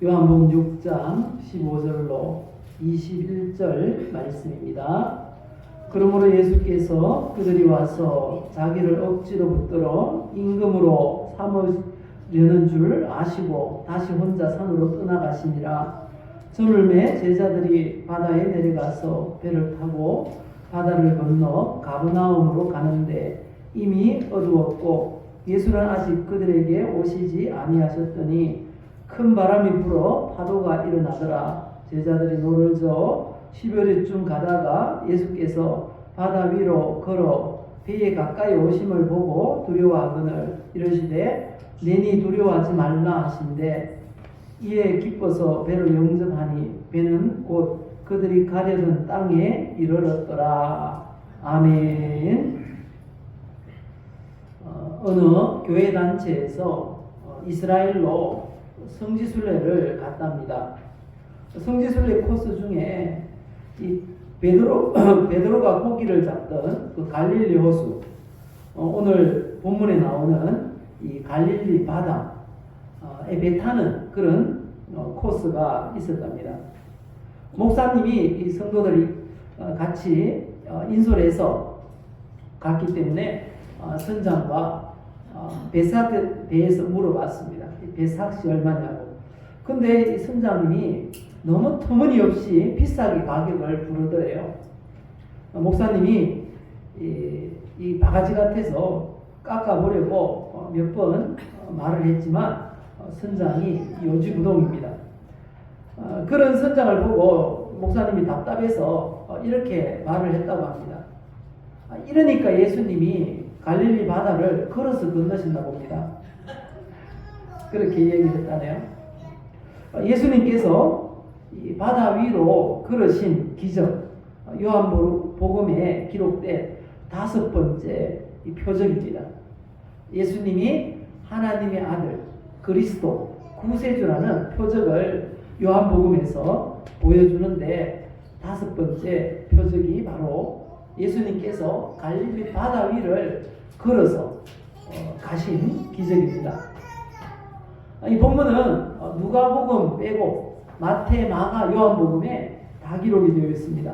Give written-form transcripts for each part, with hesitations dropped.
요한복음 6장 15절로 21절 말씀입니다. 그러므로 예수께서 그들이 와서 자기를 억지로 붙들어 임금으로 삼으려는 줄 아시고 다시 혼자 산으로 떠나가시니라. 저물매 제자들이 바다에 내려가서 배를 타고 바다를 건너 가버나움으로 가는데 이미 어두웠고 예수는 아직 그들에게 오시지 아니하셨더니 큰 바람이 불어 파도가 일어나더라. 제자들이 노를 저어 10여리쯤 가다가 예수께서 바다 위로 걸어 배에 가까이 오심을 보고 두려워하거늘 이르시되 내니 두려워하지 말라 하신대 이에 기뻐서 배를 영접하니 배는 곧 그들이 가려던 땅에 이르렀더라. 아멘. 어느 교회 단체에서 이스라엘로 성지순례를 갔답니다. 성지순례 코스 중에 이 베드로가 고기를 잡던 그 갈릴리 호수, 오늘 본문에 나오는 이 갈릴리 바다에 배 타는 그런 코스가 있었답니다. 목사님이 이 성도들이 같이 인솔해서 갔기 때문에 선장과 배삭에 대해서 물어봤습니다. 배삭이 얼마냐고. 근데 이 선장님이 너무 터무니없이 비싸게 가격을 부르더래요. 목사님이 이 바가지 같아서 깎아보려고 몇 번 말을 했지만 선장이 요지부동입니다. 그런 선장을 보고 목사님이 답답해서 이렇게 말을 했다고 합니다. 이러니까 예수님이 갈릴리 바다를 걸어서 건너신다 봅니다. 그렇게 얘기를 했다네요. 예수님께서 이 바다 위로 걸으신 기적, 요한복음에 기록된 5번째 이 표적입니다. 예수님이 하나님의 아들, 그리스도, 구세주라는 표적을 요한복음에서 보여주는데 5번째 표적이 바로 예수님께서 갈릴리 바다 위를 걸어서 가신 기적입니다. 이 본문은 누가복음 빼고 마태, 마가, 요한복음에 다 기록이 되어 있습니다.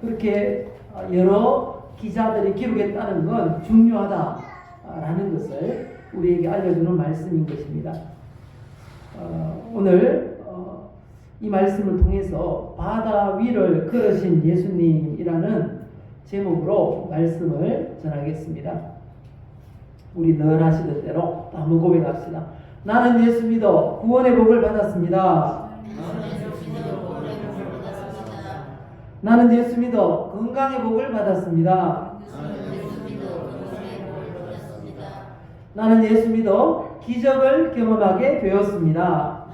그렇게 여러 기자들이 기록했다는 건 중요하다라는 것을 우리에게 알려주는 말씀인 것입니다. 오늘 이 말씀을 통해서 바다 위를 걸으신 예수님이라는 제목으로 말씀을 전하겠습니다. 우리 늘 하시던 대로 한번 고백합시다. 나는 예수 믿어 구원의 복을 받았습니다. 나는 예수 믿어 건강의 복을 받았습니다. 나는 예수 믿어 기적을 경험하게 되었습니다.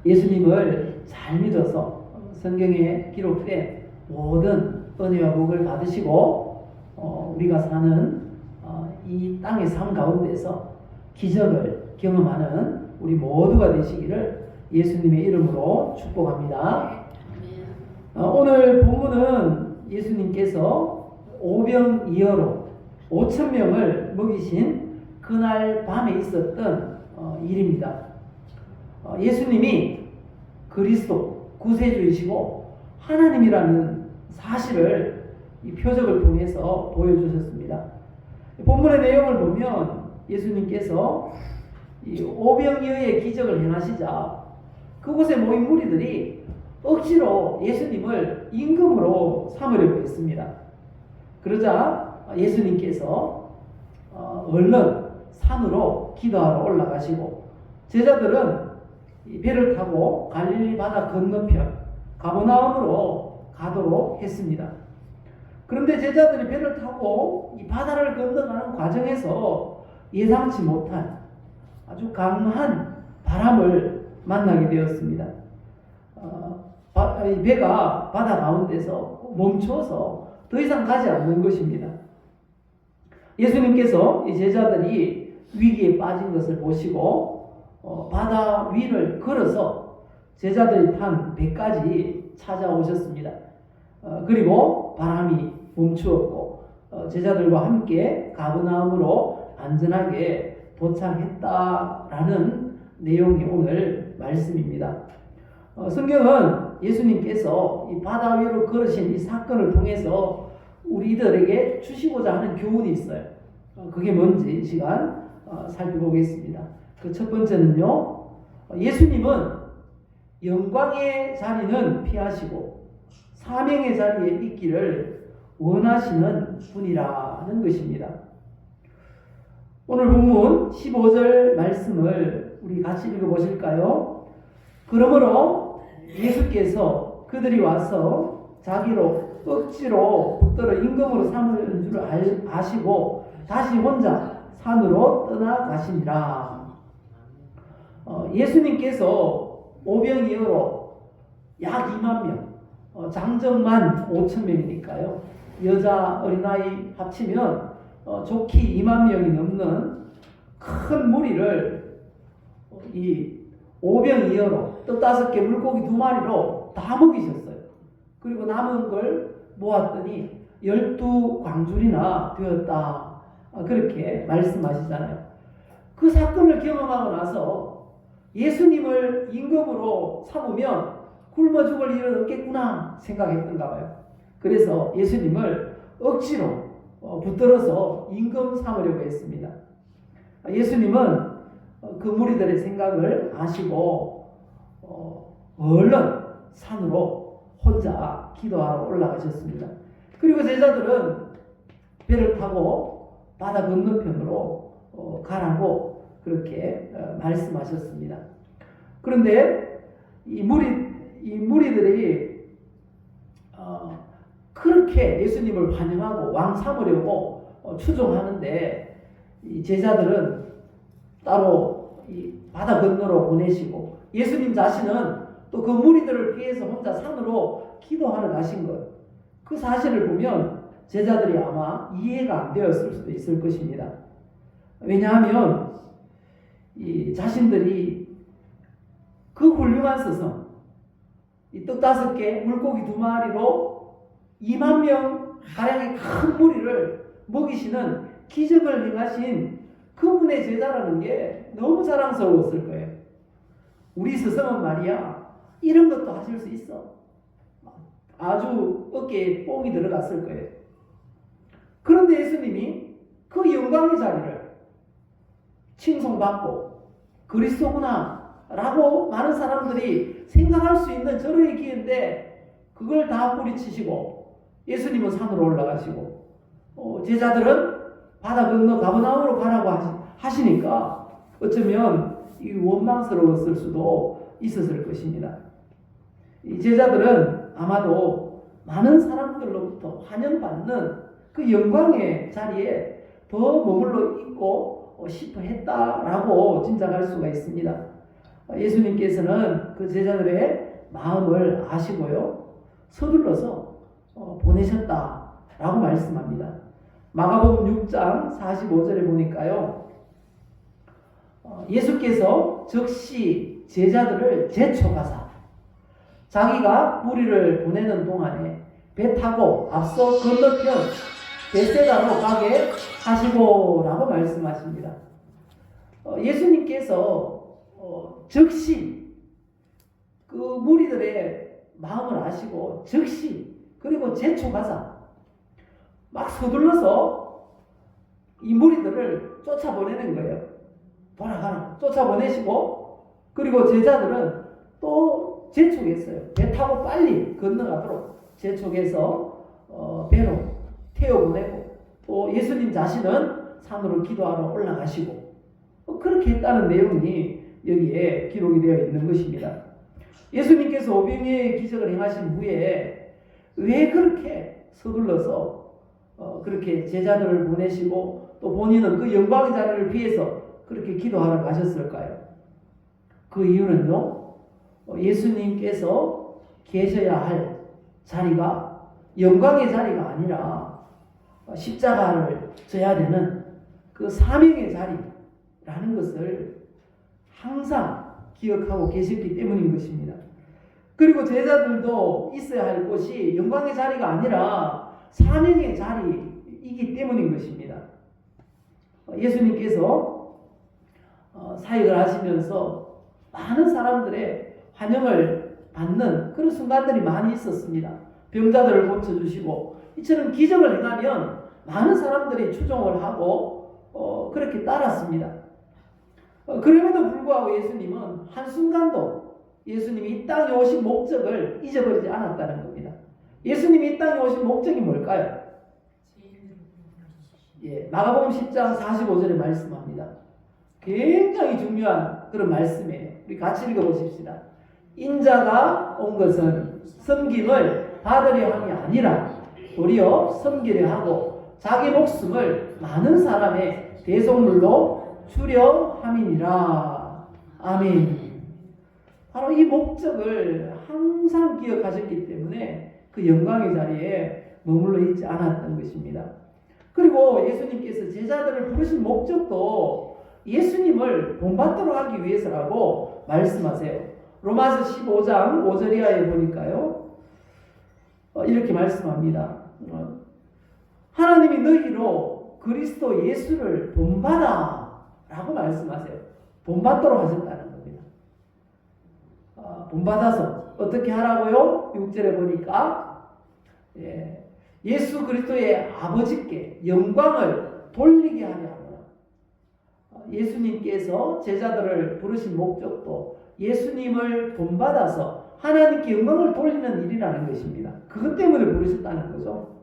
예수님을 잘 믿어서 성경에 기록된 모든 은혜와 복을 받으시고 우리가 사는 이 땅의 삶 가운데서 기적을 경험하는 우리 모두가 되시기를 예수님의 이름으로 축복합니다. 오늘 본문은 예수님께서 오병이어로 5,000명을 먹이신 그날 밤에 있었던 일입니다. 예수님이 그리스도, 구세주이시고 하나님이라는 사실을 이 표적을 통해서 보여주셨습니다. 본문의 내용을 보면 예수님께서 이 오병이어의 기적을 행하시자 그곳에 모인 무리들이 억지로 예수님을 임금으로 삼으려고 했습니다. 그러자 예수님께서 얼른 산으로 기도하러 올라가시고 제자들은 배를 타고 갈릴리 바다 건너편 가버나움으로 가도록 했습니다. 그런데 제자들이 배를 타고 이 바다를 건너가는 과정에서 예상치 못한 아주 강한 바람을 만나게 되었습니다. 배가 바다 가운데서 멈춰서 더 이상 가지 않는 것입니다. 예수님께서 이 제자들이 위기에 빠진 것을 보시고 바다 위를 걸어서 제자들이 탄 배까지 찾아오셨습니다. 그리고 바람이 멈추었고 제자들과 함께 가버나움으로 안전하게 도착했다라는 내용이 오늘 말씀입니다. 성경은 예수님께서 이 바다 위로 걸으신 이 사건을 통해서 우리들에게 주시고자 하는 교훈이 있어요. 그게 뭔지 이 시간 살펴보겠습니다. 그 첫 번째는요, 예수님은 영광의 자리는 피하시고 사명의 자리에 있기를 원하시는 분이라는 것입니다. 오늘 본문 15절 말씀을 우리 같이 읽어보실까요? 그러므로 예수께서 그들이 와서 자기로 억지로 붙들어 임금으로 삼은 줄 아시고 다시 혼자 산으로 떠나가시니라. 예수님께서 오병이어로 약 2만 명, 장정만 5천 명이니까요. 여자 어린아이 합치면 좋기 2만 명이 넘는 큰 무리를 이 오병이어로 떡 5개 물고기 2마리로 다 먹이셨어요. 그리고 남은 걸 모았더니 12광줄이나 되었다. 그렇게 말씀하시잖아요. 그 사건을 경험하고 나서 예수님을 임금으로 삼으면 굶어 죽을 일은 없겠구나 생각했던가 봐요. 그래서 예수님을 억지로 붙들어서 임금 삼으려고 했습니다. 예수님은 그 무리들의 생각을 아시고 얼른 산으로 혼자 기도하러 올라가셨습니다. 그리고 제자들은 배를 타고 바다 건너편으로 가라고 그렇게 말씀하셨습니다. 그런데 이 무리들이 그렇게 예수님을 환영하고 왕 삼으려고 추종하는데 이 제자들은 따로 이 바다 건너로 보내시고 예수님 자신은 또 그 무리들을 피해서 혼자 산으로 기도하러 가신 것, 그 사실을 보면 제자들이 아마 이해가 안 되었을 수도 있을 것입니다. 왜냐하면 이 자신들이 그 훌륭한 스승, 이 떡 5개, 물고기 2마리로 2만 명 가량의 큰 무리를 먹이시는 기적을 행하신 그분의 제자라는 게 너무 자랑스러웠을 거예요. 우리 스승은 말이야, 이런 것도 하실 수 있어. 아주 어깨에 뽕이 들어갔을 거예요. 그런데 예수님이 그 영광의 자리를 칭송받고 그리스도구나 라고 많은 사람들이 생각할 수 있는 절호의 기회인데 그걸 다 뿌리치시고 예수님은 산으로 올라가시고 제자들은 바다 건너 가버나움으로 가라고 하시니까 어쩌면 원망스러웠을 수도 있었을 것입니다. 이 제자들은 아마도 많은 사람들로부터 환영받는 그 영광의 자리에 더 머물러 있고 싶어 했다라고 짐작할 수가 있습니다. 예수님께서는 그 제자들의 마음을 아시고요, 서둘러서 보내셨다라고 말씀합니다. 마가복음 6장 45절에 보니까요, 예수께서 즉시 제자들을 제쳐가사 자기가 무리를 보내는 동안에 배 타고 앞서 건너편 벳세다로 가게 하시고라고 말씀하십니다. 예수님께서 즉시 그 무리들의 마음을 아시고 즉시 그리고 제쳐가사 막 서둘러서 이 무리들을 쫓아보내는 거예요. 돌아가라 쫓아보내시고 그리고 제자들은 또 재촉했어요. 배 타고 빨리 건너가도록 재촉해서 배로 태워보내고 또 예수님 자신은 산으로 기도하러 올라가시고 그렇게 했다는 내용이 여기에 기록이 되어 있는 것입니다. 예수님께서 오병이어의 기적을 행하신 후에 왜 그렇게 서둘러서 그렇게 제자들을 보내시고 또 본인은 그 영광의 자리를 피해서 그렇게 기도하러 가셨을까요? 그 이유는요, 예수님께서 계셔야 할 자리가 영광의 자리가 아니라 십자가를 져야 되는 그 사명의 자리라는 것을 항상 기억하고 계셨기 때문인 것입니다. 그리고 제자들도 있어야 할 곳이 영광의 자리가 아니라 사명의 자리이기 때문인 것입니다. 예수님께서 사역을 하시면서 많은 사람들의 환영을 받는 그런 순간들이 많이 있었습니다. 병자들을 고쳐주시고 이처럼 기적을 행하면 많은 사람들이 추종을 하고 그렇게 따랐습니다. 그럼에도 불구하고 예수님은 한순간도 예수님이 이 땅에 오신 목적을 잊어버리지 않았다는 겁니다. 예수님이 이 땅에 오신 목적이 뭘까요? 마가복음 10장 45절에 말씀합니다. 굉장히 중요한 그런 말씀이에요. 우리 같이 읽어보십시다. 인자가 온 것은 섬김을 받으려 함이 아니라 도리어 섬기려 하고 자기 목숨을 많은 사람의 대속물로 주려 함이니라. 아멘. 바로 이 목적을 항상 기억하셨기 때문에 그 영광의 자리에 머물러 있지 않았던 것입니다. 그리고 예수님께서 제자들을 부르신 목적도 예수님을 본받도록 하기 위해서라고 말씀하세요. 로마서 15장 5절 이하에 보니까요. 이렇게 말씀합니다. 하나님이 너희로 그리스도 예수를 본받아 라고 말씀하세요. 본받도록 하셨다는 겁니다. 본받아서 어떻게 하라고요? 6절에 보니까 예수 그리스도의 아버지께 영광을 돌리게 하려 하노라. 예수님께서 제자들을 부르신 목적도 예수님을 본받아서 하나님께 영광을 돌리는 일이라는 것입니다. 그것 때문에 부르셨다는 거죠.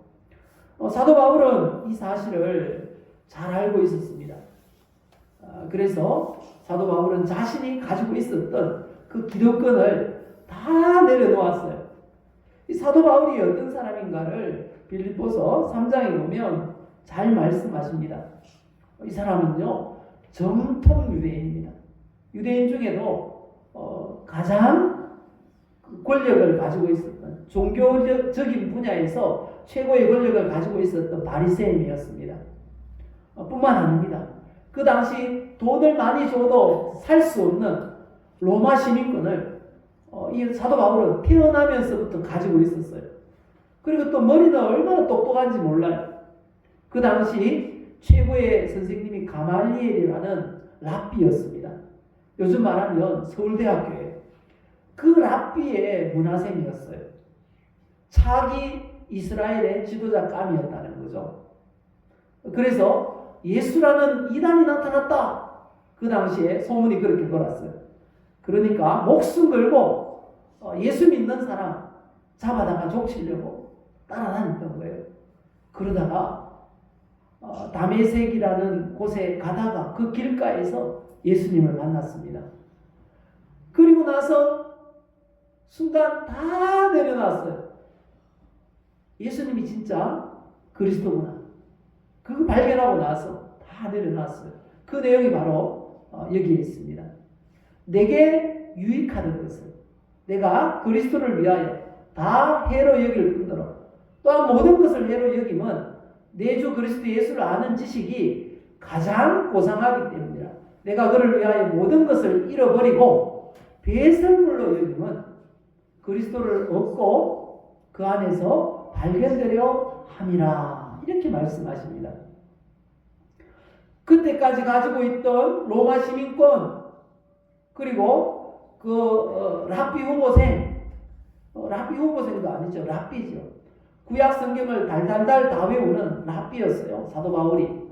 사도 바울은 이 사실을 잘 알고 있었습니다. 그래서 사도 바울은 자신이 가지고 있었던 그 기득권을 다 내려놓았어요. 이 사도 바울이 어떤 사람인가를 빌립보서 3장에 보면 잘 말씀하십니다. 이 사람은요 정통 유대인입니다. 유대인 중에도 가장 권력을 가지고 있었던 종교적인 분야에서 최고의 권력을 가지고 있었던 바리새인이었습니다. 뿐만 아닙니다. 그 당시 돈을 많이 줘도 살 수 없는 로마 시민권을 이 사도 바울은 태어나면서부터 가지고 있었어요. 그리고 또 머리는 얼마나 똑똑한지 몰라요. 그 당시 최고의 선생님이 가말리엘이라는 랍비였습니다. 요즘 말하면 서울대학교예요. 그 랍비의 문화생이었어요. 차기 이스라엘의 지도자감이었다는 거죠. 그래서 예수라는 이단이 나타났다. 그 당시에 소문이 그렇게 돌았어요. 그러니까 목숨 걸고 예수 믿는 사람 잡아다가 족치려고 따라다녔던 거예요. 그러다가 다메섹이라는 곳에 가다가 그 길가에서 예수님을 만났습니다. 그리고 나서 순간 다 내려놨어요. 예수님이 진짜 그리스도구나. 그거 발견하고 나서 다 내려놨어요. 그 내용이 바로 여기에 있습니다. 내게 유익하는 것을 내가 그리스도를 위하여 다 해로 여길 뿐더러 또한 모든 것을 해로 여기면 내 주 그리스도 예수를 아는 지식이 가장 고상하기 때문이라. 내가 그를 위하여 모든 것을 잃어버리고 배설물로 여기면 그리스도를 얻고 그 안에서 발견되려 함이라. 이렇게 말씀하십니다. 그때까지 가지고 있던 로마 시민권 그리고 랍비 후보생도 아니죠. 랍비죠. 구약 성경을 달달달 다 외우는 랍비였어요. 사도 바울이.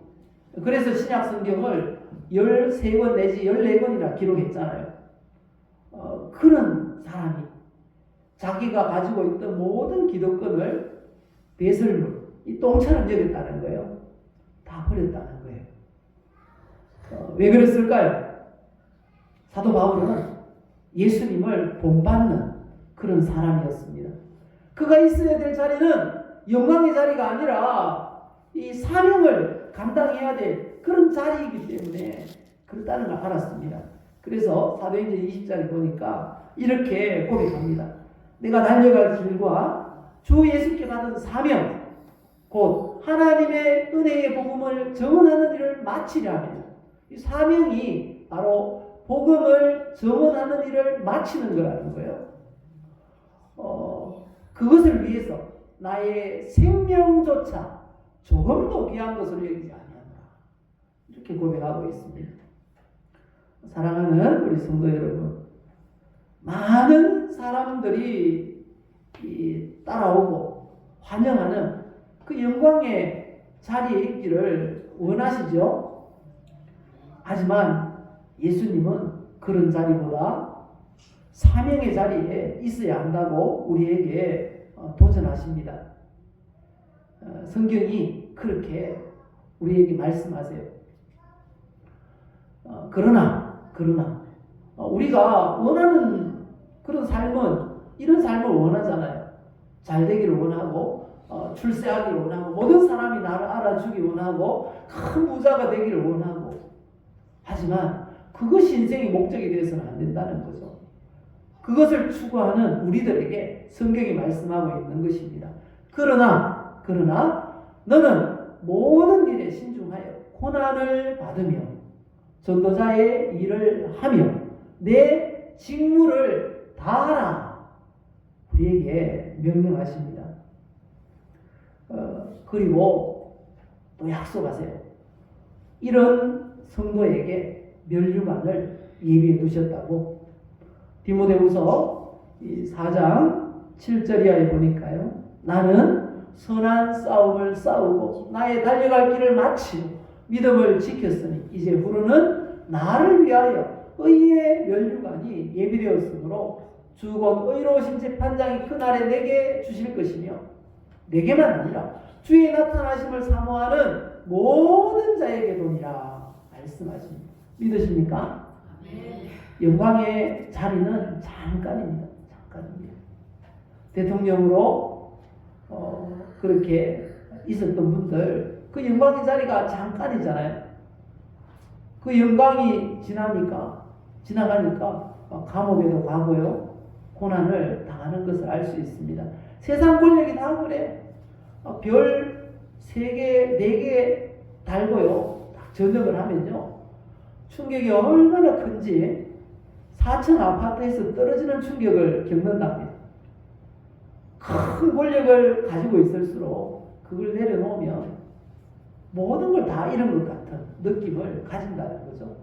그래서 신약 성경을 13권 내지 14권이나 기록했잖아요. 그런 사람이 자기가 가지고 있던 모든 기득권을 배설물, 이 똥처럼 여겼다는 거예요. 다 버렸다는 거예요. 왜 그랬을까요? 사도 바울은 예수님을 본받는 그런 사람이었습니다. 그가 있어야 될 자리는 영광의 자리가 아니라 이 사명을 감당해야 될 그런 자리이기 때문에 그렇다는 걸 알았습니다. 그래서 사도행전 20장에 보니까 이렇게 고백합니다. 내가 달려갈 길과 주 예수께 받은 사명 곧 하나님의 은혜의 복음을 증언하는 일을 마치려 합니다. 이 사명이 바로 복음을 증언하는 일을 마치는 거라는 거예요. 그것을 위해서 나의 생명조차 조금도 귀한 것을 여기지 아니하노라. 이렇게 고백하고 있습니다. 사랑하는 우리 성도 여러분, 많은 사람들이 따라오고 환영하는 그 영광의 자리에 있기를 원하시죠? 하지만 예수님은 그런 자리보다 사명의 자리에 있어야 한다고 우리에게 도전하십니다. 성경이 그렇게 우리에게 말씀하세요. 그러나 우리가 원하는 그런 삶은 이런 삶을 원하잖아요. 잘 되기를 원하고 출세하기를 원하고 모든 사람이 나를 알아주기 원하고 큰 부자가 되기를 원하고, 하지만 그것이 인생의 목적이 되어서는 안 된다는 거죠. 그것을 추구하는 우리들에게 성경이 말씀하고 있는 것입니다. 그러나 너는 모든 일에 신중하여 고난을 받으며 전도자의 일을 하며 내 직무를 다하라. 우리에게 명령하십니다. 그리고 또 약속하세요. 이런 성도에게 면류관을 예비해 두셨다고. 디모데후서 4장 7절 이하에 보니까요. 나는 선한 싸움을 싸우고 나의 달려갈 길을 마치고 믿음을 지켰으니 이제 후로는 나를 위하여 의의 면류관이 예비되었으므로 주 곧 의로우신 재판장이 그날에 내게 주실 것이며, 내게만 아니라 주의 나타나심을 사모하는 모든 자에게 도니라 말씀하십니다. 믿으십니까? 네. 영광의 자리는 잠깐입니다. 대통령으로 그렇게 있었던 분들, 그 영광의 자리가 잠깐이잖아요. 그 영광이 지나가니까 감옥에도 가고요, 고난을 당하는 것을 알 수 있습니다. 세상 권력이 다 그래. 별 3개, 4개 달고요, 전역을 하면요, 충격이 얼마나 큰지 4층 아파트에서 떨어지는 충격을 겪는답니다. 큰 권력을 가지고 있을수록 그걸 내려놓으면 모든 걸 다 잃은 것 같은 느낌을 가진다는 거죠.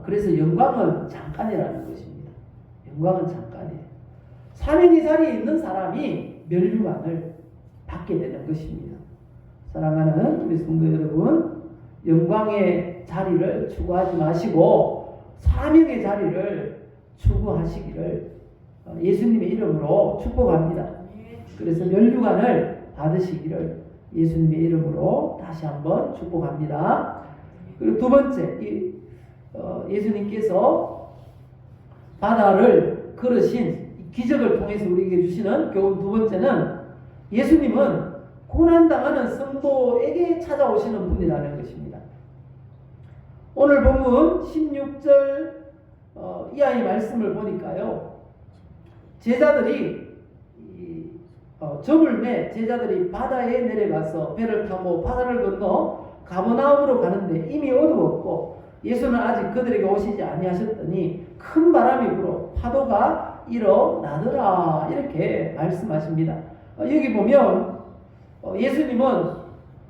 그래서 영광은 잠깐이라는 것입니다. 영광은 잠깐이에요. 사명의 자리에 있는 사람이 면류관을 받게 되는 것입니다. 사랑하는 우리 성도 여러분, 영광의 자리를 추구하지 마시고 사명의 자리를 추구하시기를 예수님의 이름으로 축복합니다. 그래서 면류관을 받으시기를 예수님의 이름으로 다시 한번 축복합니다. 그리고 두 번째, 예수님께서 바다를 걸으신 기적을 통해서 우리에게 주시는 교훈 두 번째는, 예수님은 고난당하는 성도에게 찾아오시는 분이라는 것입니다. 오늘 본문 16절 이하의 말씀을 보니까요, 제자들이 점을 매 제자들이 바다에 내려가서 배를 타고 바다를 건너 가버나움으로 가는데 이미 어두웠고 예수는 아직 그들에게 오시지 아니하셨더니 큰 바람이 불어 파도가 일어나더라. 이렇게 말씀하십니다. 여기 보면 예수님은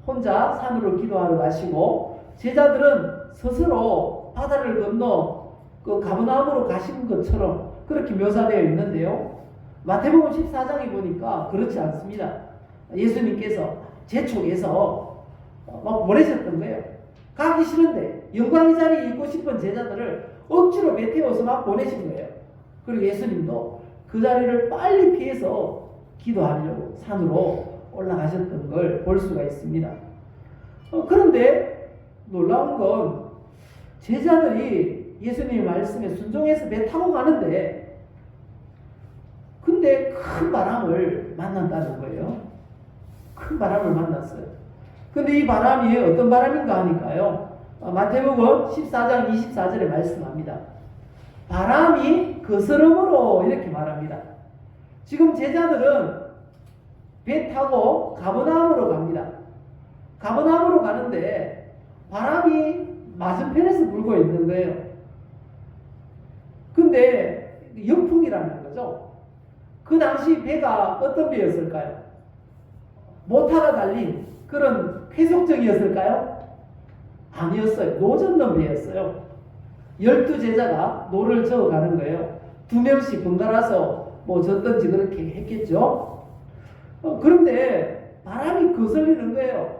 혼자 산으로 기도하러 가시고 제자들은 스스로 바다를 건너 그 가버나움으로 가신 것처럼 그렇게 묘사되어 있는데요, 마태복음 14장에 보니까 그렇지 않습니다. 예수님께서 재촉해서 막 보내셨던 거예요. 가기 싫은데 영광의 자리에 있고 싶은 제자들을 억지로 배 태워서 막 보내신 거예요. 그리고 예수님도 그 자리를 빨리 피해서 기도하려고 산으로 올라가셨던 걸 볼 수가 있습니다. 그런데 놀라운 건 제자들이 예수님의 말씀에 순종해서 배 타고 가는데 근데 큰 바람을 만난다는 거예요. 큰 바람을 만났어요. 근데 이 바람이 어떤 바람인가 하니까요, 마태복음 14장 24절에 말씀합니다. 바람이 거스름으로 이렇게 말합니다. 지금 제자들은 배 타고 가버나움으로 갑니다. 가버나움으로 가는데 바람이 맞은편에서 불고 있는 거예요. 근데 역풍이라는 거죠. 그 당시 배가 어떤 배였을까요? 모타가 달린 그런 쾌속정이었을까요? 아니었어요. 노젓는 배였어요. 12제자가 노를 저어가는 거예요. 2명씩 번갈아서 뭐 졌든지 그렇게 했겠죠. 그런데 바람이 거슬리는 거예요.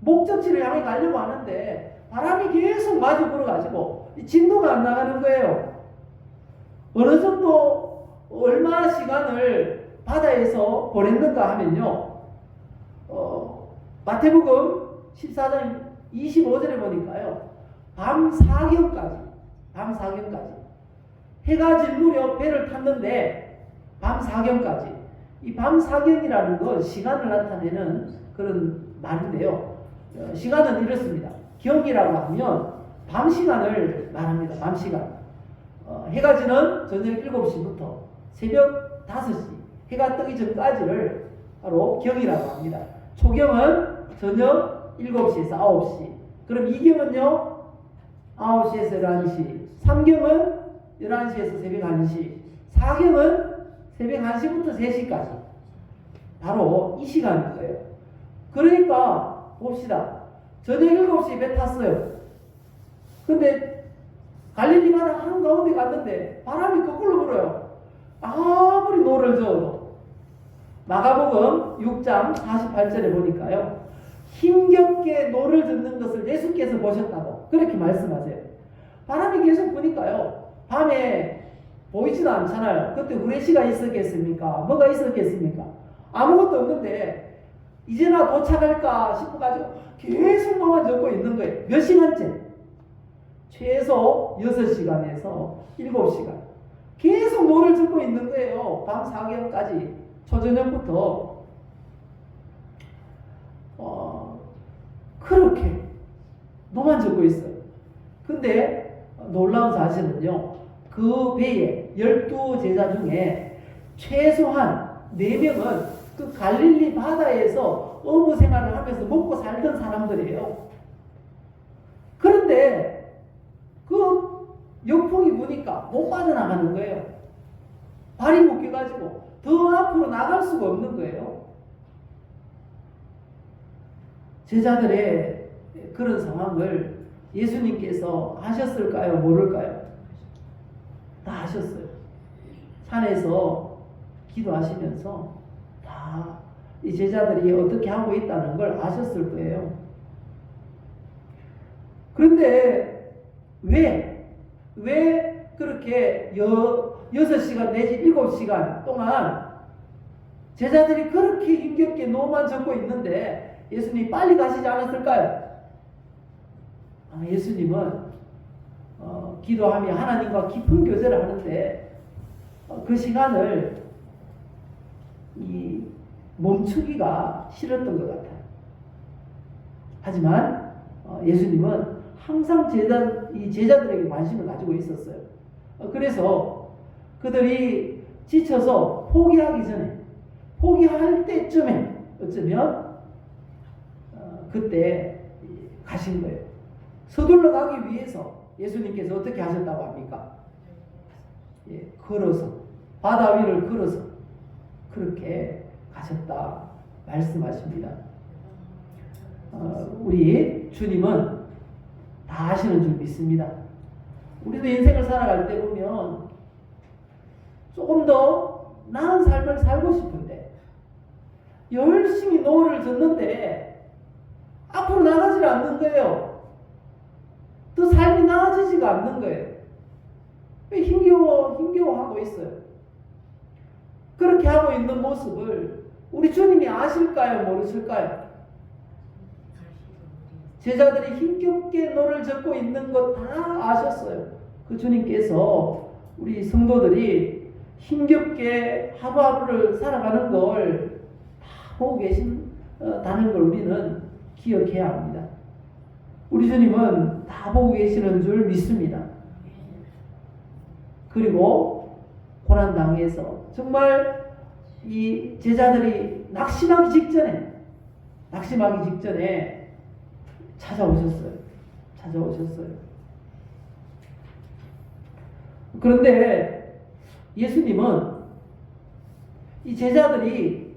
목적지를 향해 가려고 하는데 바람이 계속 마주 불어가지고 진도가 안 나가는 거예요. 어느 정도 얼마 시간을 바다에서 보냈는가 하면요. 마태복음 14장 25절에 보니까요. 밤 4경까지 해가 질 무렵 배를 탔는데 밤 4경까지, 이 밤 4경이라는 건 시간을 나타내는 그런 말인데요. 시간은 이렇습니다. 경이라고 하면 밤 시간을 말합니다. 밤 시간. 해가 지는 저녁 7시부터 새벽 5시, 해가 뜨기 전까지를 바로 경이라고 합니다. 초경은 저녁 7시에서 9시. 그럼 이경은요? 9시에서 11시. 3경은 11시에서 새벽 1시. 4경은 새벽 1시부터 3시까지. 바로 이 시간인 거예요. 그러니까 봅시다. 저녁 7시에 배 탔어요. 근데 갈릴리 바다 한가운데 갔는데 바람이 거꾸로 불어요. 아무리 노를 저어도. 마가복음 6장 48절에 보니까요. 힘겹게 노를 젓는 것을 예수께서 보셨다고 그렇게 말씀하세요. 바람이 계속 부니까요. 밤에 보이지도 않잖아요. 그때 후레쉬가 있었겠습니까? 뭐가 있었겠습니까? 아무것도 없는데 이제나 도착할까 싶어가지고 계속 노만 젓고 있는 거예요. 몇 시간째? 최소 6시간에서 7시간. 계속 노를 젓고 있는 거예요. 밤 4경까지. 초저녁부터. 그렇게 노만 젓고 있어요. 근데 놀라운 사실은요. 그 배에 12제자 중에 최소한 4명은 그 갈릴리 바다에서 어부 생활을 하면서 먹고 살던 사람들이에요. 그런데 그 역풍이 부니까 못 빠져나가는 거예요. 발이 묶여가지고 더 앞으로 나갈 수가 없는 거예요. 제자들의 그런 상황을 예수님께서 하셨을까요? 모를까요? 다 하셨어요. 산에서 기도하시면서 다 이 제자들이 어떻게 하고 있다는 걸 아셨을 거예요. 그런데 왜 그렇게 6시간 내지 7시간 동안 제자들이 그렇게 힘겹게 노만 젓고 있는데 예수님이 빨리 가시지 않았을까요? 예수님은 기도하며 하나님과 깊은 교제를 하는데 그 시간을 멈추기가 싫었던 것 같아요. 하지만 예수님은 항상 제자들에게 관심을 가지고 있었어요. 그래서 그들이 지쳐서 포기할 때쯤에 어쩌면 그때 가신 거예요. 서둘러 가기 위해서 예수님께서 어떻게 하셨다고 합니까? 걸어서, 바다 위를 걸어서 그렇게 가셨다 말씀하십니다. 우리 주님은 다 아시는 줄 믿습니다. 우리도 인생을 살아갈 때 보면 조금 더 나은 삶을 살고 싶은데 열심히 노를 젓는데 앞으로 나가지 않는 거예요. 또 삶이 나아지지가 않는 거예요. 왜 힘겨워하고 있어요. 그렇게 하고 있는 모습을 우리 주님이 아실까요? 모르실까요? 제자들이 힘겹게 노를 젓고 있는 것 다 아셨어요. 그 주님께서 우리 성도들이 힘겹게 하루하루를 살아가는 걸 다 보고 계신다는 걸 우리는 기억해야 합니다. 우리 주님은 다 보고 계시는 줄 믿습니다. 그리고 고난당해서 정말 이 제자들이 낙심하기 직전에 찾아오셨어요. 그런데 예수님은 이 제자들이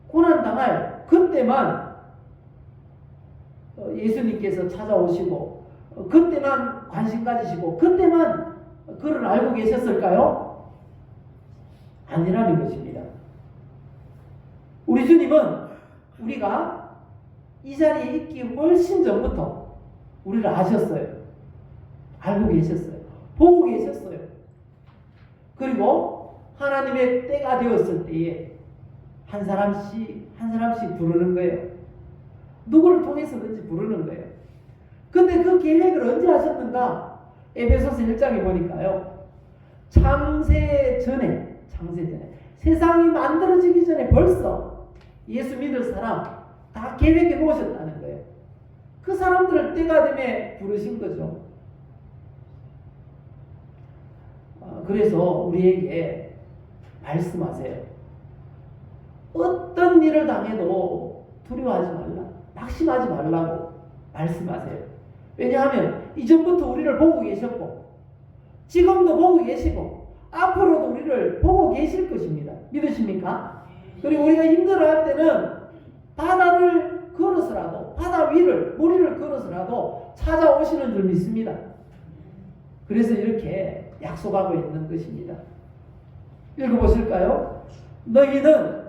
고난당할 그때만 예수님께서 찾아오시고 그때만 관심 가지시고 그때만 그를 알고 계셨을까요? 아니라는 것입니다. 우리 주님은 우리가 이 자리에 있기 훨씬 전부터 우리를 아셨어요. 알고 계셨어요. 보고 계셨어요. 그리고 하나님의 때가 되었을 때에 한 사람씩 부르는 거예요. 누구를 통해서든지 부르는 거예요. 근데 그 계획을 언제 하셨는가? 에베소서 1장에 보니까요. 창세 전에 세상이 만들어지기 전에 벌써 예수 믿을 사람 다 계획해 놓으셨다는 거예요. 그 사람들을 때가 되면 부르신 거죠. 그래서 우리에게 말씀하세요. 어떤 일을 당해도 두려워하지 말라, 낙심하지 말라고 말씀하세요. 왜냐하면 이전부터 우리를 보고 계셨고 지금도 보고 계시고 앞으로도 우리를 보고 계실 것입니다. 믿으십니까? 그리고 우리가 힘들어할 때는 바다를 걸어서라도, 바다 위를, 머리를 걸어서라도 찾아오시는 줄 믿습니다. 그래서 이렇게 약속하고 있는 것입니다. 읽어보실까요? 너희는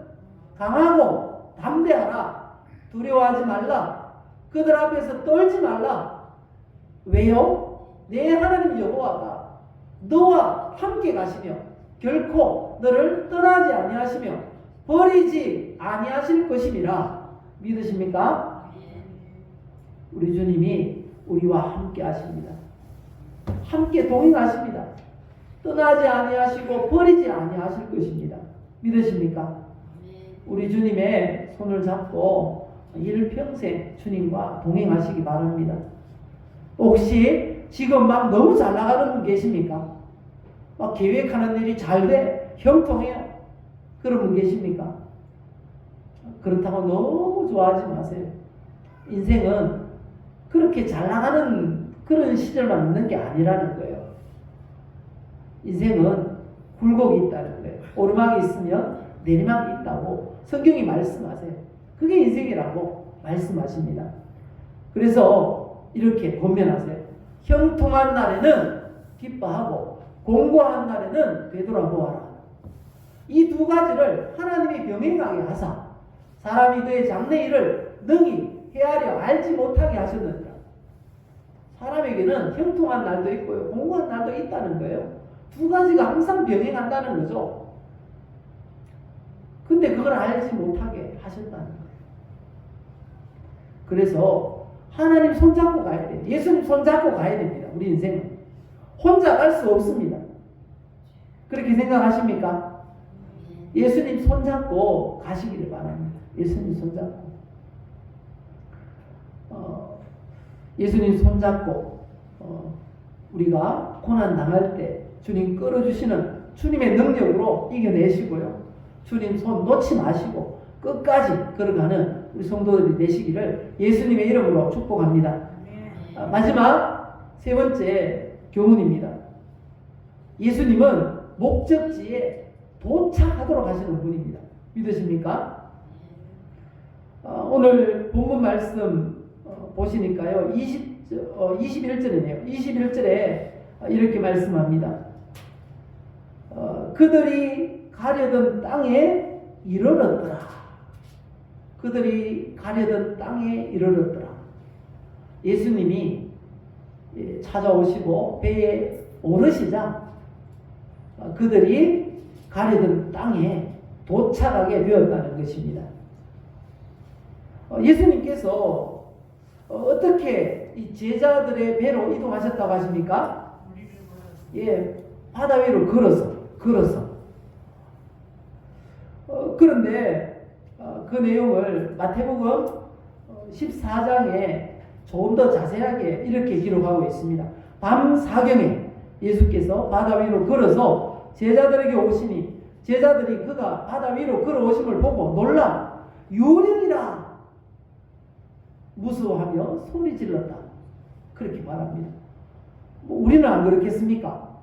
강하고 담대하라. 두려워하지 말라. 그들 앞에서 떨지 말라. 왜요? 내 하나님 여호와가 너와 함께 가시며 결코 너를 떠나지 아니하시며 버리지 아니하실 것임이라. 믿으십니까? 우리 주님이 우리와 함께 하십니다. 함께 동행하십니다. 떠나지 아니하시고 버리지 아니하실 것입니다. 믿으십니까? 우리 주님의 손을 잡고 일평생 주님과 동행하시기 바랍니다. 혹시 지금 막 너무 잘 나가는 분 계십니까? 막 계획하는 일이 잘 돼, 형통해요. 그런 분 계십니까? 그렇다고 너무 좋아하지 마세요. 인생은 그렇게 잘 나가는 그런 시절만 있는 게 아니라는 거예요. 인생은 굴곡이 있다는 거예요. 오르막이 있으면 내리막이 있다고 성경이 말씀하세요. 그게 인생이라고 말씀하십니다. 그래서 이렇게 권면하세요. 형통한 날에는 기뻐하고 공고한 날에는 되돌아보아라. 이 두 가지를 하나님이 병행하게 하사 사람이 그의 장래일을 능히 헤아려 알지 못하게 하셨느니라. 사람에게는 형통한 날도 있고요, 공고한 날도 있다는 거예요. 두 가지가 항상 병행한다는 거죠. 근데 그걸 알지 못하게 하셨다는 거예요. 그래서 하나님 손잡고 가야 돼요. 예수님 손잡고 가야 됩니다. 우리 인생은 혼자 갈 수 없습니다. 그렇게 생각하십니까? 예수님 손잡고 가시기를 바랍니다. 예수님 손잡고 예수님 손잡고 우리가 고난 당할 때 주님 끌어주시는 주님의 능력으로 이겨내시고요. 주님 손 놓지 마시고 끝까지 걸어가는 우리 성도들이 되시기를 예수님의 이름으로 축복합니다. 마지막 세 번째 교훈입니다. 예수님은 목적지에 도착하도록 하시는 분입니다. 믿으십니까? 오늘 본문 말씀 보시니까요. 21절이네요. 21절에 이렇게 말씀합니다. 그들이 가려던 땅에 이르렀더라. 그들이 가려던 땅에 이르렀더라. 예수님이 찾아오시고 배에 오르시자 그들이 가려던 땅에 도착하게 되었다는 것입니다. 예수님께서 어떻게 이 제자들의 배로 이동하셨다고 하십니까? 예, 바다 위로 걸어서. 그런데 그 내용을 마태복음 14장에 조금 더 자세하게 이렇게 기록하고 있습니다. 밤 사경에 예수께서 바다 위로 걸어서 제자들에게 오시니 제자들이 그가 바다 위로 걸어오심을 보고 놀라 유령이라 무서워하며 소리 질렀다. 그렇게 말합니다. 우리는 안 그렇겠습니까?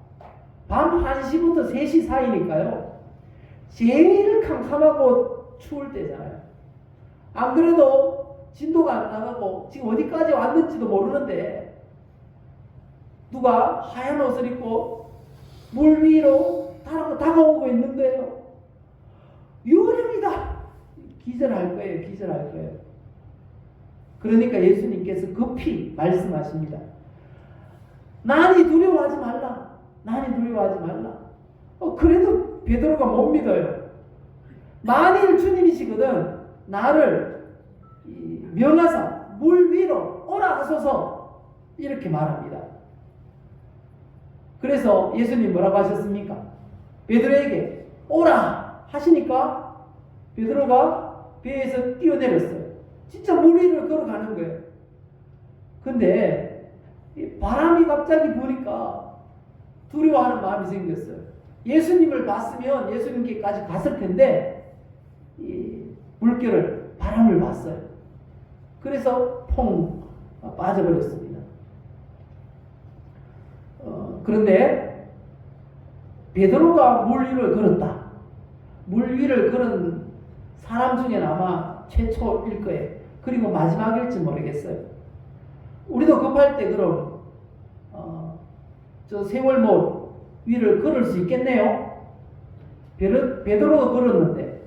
밤 1시부터 3시 사이니까요. 제일 캄캄하고 추울 때잖아요. 안 그래도 진도가 안 나가고 지금 어디까지 왔는지도 모르는데 누가 하얀 옷을 입고 물 위로 다가오고 있는 거예요. 유령이다. 기절할 거예요. 기절할 거예요. 그러니까 예수님께서 급히 말씀하십니다. 난이 두려워하지 말라. 난이 두려워하지 말라. 그래도 베드로가 못 믿어요. 만일 주님이시거든 나를 명하사 물 위로 오라 하소서 이렇게 말합니다. 그래서 예수님 뭐라고 하셨습니까? 베드로에게 오라 하시니까 베드로가 배에서 뛰어내렸어요. 진짜 물 위를 걸어가는 거예요. 근데 바람이 갑자기 부니까 두려워하는 마음이 생겼어요. 예수님을 봤으면 예수님께까지 갔을 텐데 이 물결을 바람을 봤어요. 그래서 퐁 빠져버렸습니다. 그런데 베드로가 물 위를 걸었다. 물 위를 걸은 사람 중에는 아마 최초일 거예요. 그리고 마지막일지 모르겠어요. 우리도 급할 때 그럼 저 세월못 위를 걸을 수 있겠네요. 베드로도 걸었는데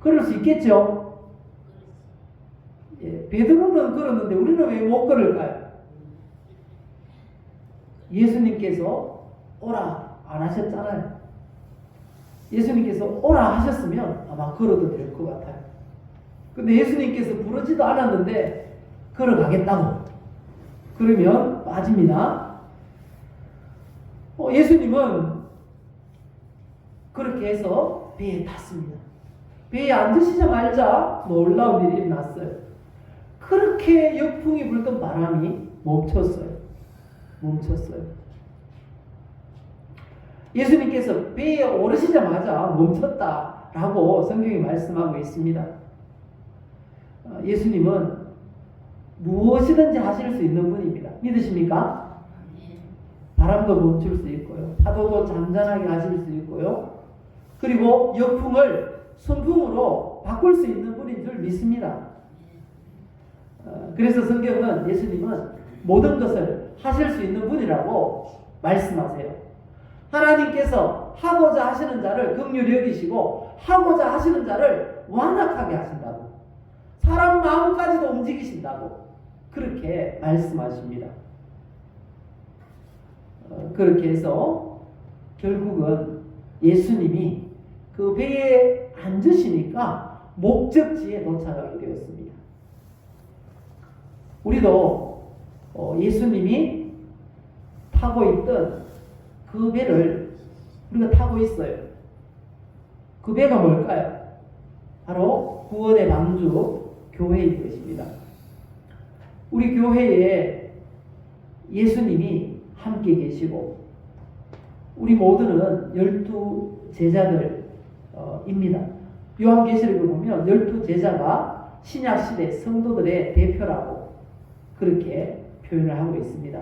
걸을 수 있겠죠? 예, 베드로는 걸었는데 우리는 왜 못 걸을까요? 예수님께서 오라 안 하셨잖아요. 예수님께서 오라 하셨으면 아마 걸어도 될 것 같아요. 근데 예수님께서 부르지도 않았는데 걸어가겠다고 그러면 빠집니다. 예수님은 그렇게 해서 배에 탔습니다. 배에 앉으시자마자 놀라운 일이 일어났어요. 그렇게 역풍이 불던 바람이 멈췄어요. 예수님께서 배에 오르시자마자 멈췄다라고 성경이 말씀하고 있습니다. 예수님은 무엇이든지 하실 수 있는 분입니다. 믿으십니까? 바람도 멈출 수 있고요. 파도도 잔잔하게 하실 수 있고요. 그리고 역풍을 순풍으로 바꿀 수 있는 분인 줄 믿습니다. 그래서 성경은 예수님은 모든 것을 하실 수 있는 분이라고 말씀하세요. 하나님께서 하고자 하시는 자를 긍휼히 여기시고 하고자 하시는 자를 완악하게 하신다고. 사람 마음까지도 움직이신다고 그렇게 말씀하십니다. 그렇게 해서 결국은 예수님이 그 배에 앉으시니까 목적지에 도착하게 되었습니다. 우리도 예수님이 타고 있던 그 배를 우리가 타고 있어요. 그 배가 뭘까요? 바로 구원의 방주 교회인 것입니다. 우리 교회에 예수님이 함께 계시고 우리 모두는 12제자들입니다. 요한계시록을 보면 12제자가 신약시대 성도들의 대표라고 그렇게 표현을 하고 있습니다.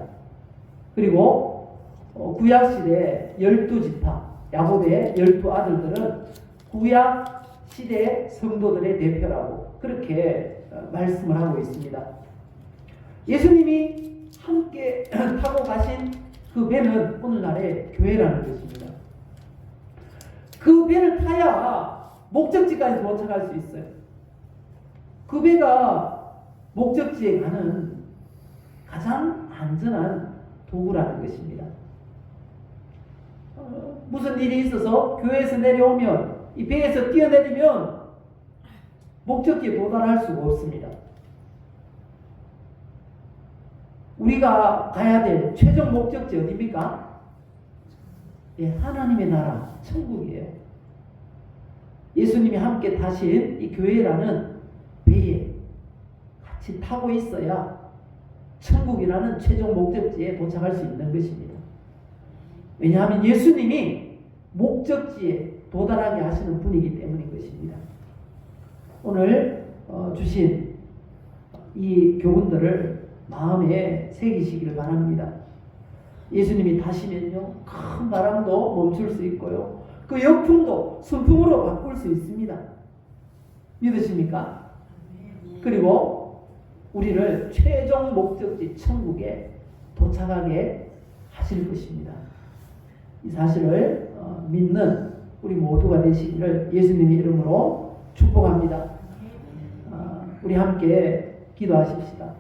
그리고 구약시대 12지파 야곱의 12아들들은 구약시대 성도들의 대표라고 그렇게 말씀을 하고 있습니다. 예수님이 함께 타고 가신 그 배는 오늘날의 교회라는 것입니다. 그 배를 타야 목적지까지 도착할 수 있어요. 그 배가 목적지에 가는 가장 안전한 도구라는 것입니다. 무슨 일이 있어서 교회에서 내려오면 이 배에서 뛰어내리면 목적지에 도달할 수가 없습니다. 우리가 가야 될 최종 목적지 어디입니까? 예, 하나님의 나라, 천국이에요. 예수님이 함께 타신 이 교회라는 배에 같이 타고 있어야 천국이라는 최종 목적지에 도착할 수 있는 것입니다. 왜냐하면 예수님이 목적지에 도달하게 하시는 분이기 때문인 것입니다. 오늘 주신 이 교훈들을 마음에 새기시기를 바랍니다. 예수님이 타시면요 큰 바람도 멈출 수 있고요 그 역풍도 순풍으로 바꿀 수 있습니다. 믿으십니까? 그리고 우리를 최종 목적지 천국에 도착하게 하실 하실 것입니다. 이 사실을 믿는 우리 모두가 되시기를 예수님의 이름으로 축복합니다. 우리 함께 기도하십시다.